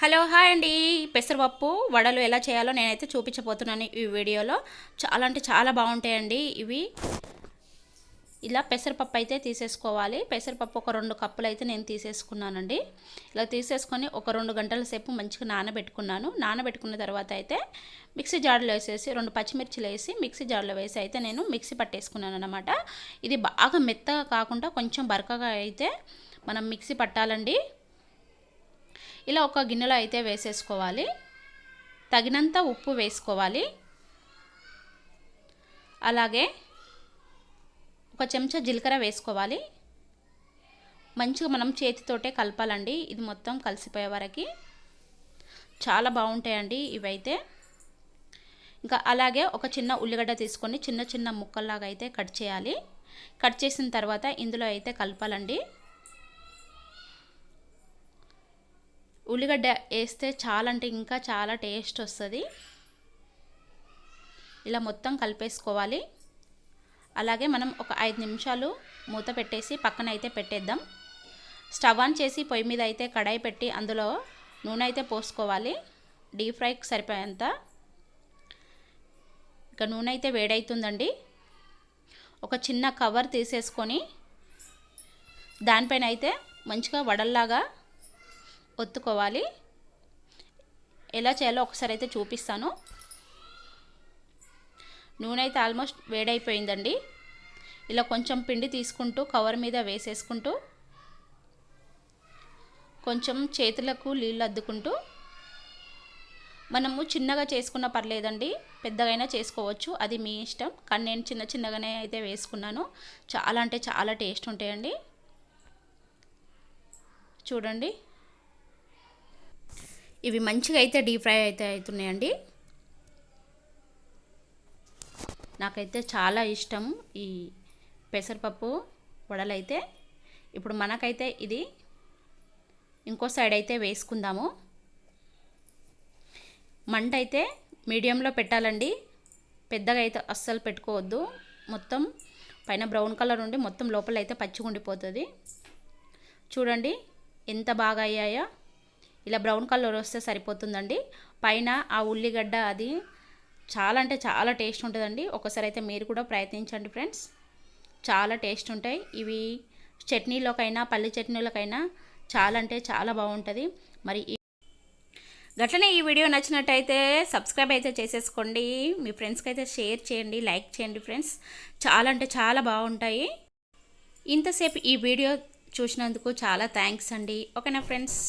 Hello hi అండి. పెసరపప్పు వడలు ఎలా చేయాలో నేనైతే చూపించబోతున్నాను ఈ వీడియోలో. చాలా అంటే చాలా బాగుంటాయండి ఇవి. ఇలా పెసరపప్పు అయితే తీసేసుకోవాలి. పెసరపప్పు ఒక 2 కప్పులు అయితే నేను తీసేసుకున్నానండి. ఇలా తీసేసుకొని ఒక 2 గంటల సేపు మంచిగా నానబెట్టుకున్నాను. నానబెట్టుకున్న తర్వాత అయితే మిక్సీ జార్లో వేసేసి 2 పచ్చిమిర్చిలు వేసి మిక్సీ జార్లో వేసి అయితే నేను మిక్సీ పట్టేసుకున్నాను అనమాట. ఇది బాగా మెత్తగా కాకుండా కొంచెం బరకగా అయితే మనం మిక్సీ పట్టాలండి. ఇలా ఒక గిన్నెలో అయితే వేసేసుకోవాలి. తగినంత ఉప్పు వేసుకోవాలి. అలాగే ఒక చెంచా జీలకర్ర వేసుకోవాలి. మంచిగా మనం చేతితోటే కలపాలండి. ఇది మొత్తం కలిసిపోయే వరకు. చాలా బాగుంటాయండి ఇవైతే. ఇంకా అలాగే ఒక చిన్న ఉల్లిగడ్డ తీసుకొని చిన్న చిన్న ముక్కల్లాగా అయితే కట్ చేయాలి. కట్ చేసిన తర్వాత ఇందులో అయితే కలపాలండి. ఉల్లిగడ్డ వేస్తే చాలా అంటే ఇంకా చాలా టేస్ట్ వస్తుంది. ఇలా మొత్తం కలిపేసుకోవాలి. అలాగే మనం ఒక 5 నిమిషాలు మూత పెట్టేసి పక్కన అయితే పెట్టేద్దాం. స్టవ్ ఆన్ చేసి పొయ్యి మీద అయితే కడాయి పెట్టి అందులో నూనె అయితే పోసుకోవాలి. డీప్ ఫ్రైకి సరిపోయేంత. ఇక నూనె అయితే వేడవుతుందండి. ఒక చిన్న కవర్ తీసేసుకొని దానిపైన అయితే మంచిగా వడల్లాగా ఒత్తుకోవాలి. ఎలా చేయాలో ఒకసారి అయితే చూపిస్తాను. నూనె అయితే ఆల్మోస్ట్ వేడైపోయిందండి. ఇలా కొంచెం పిండి తీసుకుంటూ కవర్ మీద వేసేసుకుంటూ కొంచెం చేతులకు నీళ్ళు అద్దుకుంటూ మనము చిన్నగా చేసుకున్న పర్లేదండి, పెద్దగైనా చేసుకోవచ్చు, అది మీ ఇష్టం. కానీ నేను చిన్నగానే అయితే వేసుకున్నాను. చాలా అంటే చాలా టేస్ట్ ఉంటాయండి. చూడండి, ఇవి మంచిగా అయితే డీప్ ఫ్రై అయితే అవుతున్నాయండి. నాకైతే చాలా ఇష్టం ఈ పెసరపప్పు వడలైతే. ఇప్పుడు మనకైతే ఇది ఇంకో సైడ్ అయితే వేసుకుందాము. మంట అయితే మీడియంలో పెట్టాలండి. పెద్దగా అయితే అస్సలు పెట్టుకోవద్దు. మొత్తం పైన బ్రౌన్ కలర్ ఉండి మొత్తం లోపల అయితే పచ్చిగా ఉండిపోతుంది. చూడండి ఎంత బాగా అయ్యాయో. ఇలా బ్రౌన్ కలర్ వస్తే సరిపోతుందండి. పైన ఆ ఉల్లిగడ్డ అది చాలా అంటే చాలా టేస్ట్ ఉంటుందండి. ఒకసారి అయితే మీరు కూడా ప్రయత్నించండి ఫ్రెండ్స్. చాలా టేస్ట్ ఉంటాయి ఇవి. చట్నీలోకైనా పల్లి చట్నీలకైనా చాలా అంటే చాలా బాగుంటుంది. మరి గట్లనే ఈ వీడియో నచ్చినట్టయితే సబ్స్క్రైబ్ అయితే చేసేసుకోండి. మీ ఫ్రెండ్స్కి అయితే షేర్ చేయండి, లైక్ చేయండి ఫ్రెండ్స్. చాలా అంటే చాలా బాగుంటాయి. ఇంతసేపు ఈ వీడియో చూసినందుకు చాలా థ్యాంక్స్ అండి. ఓకేనా ఫ్రెండ్స్.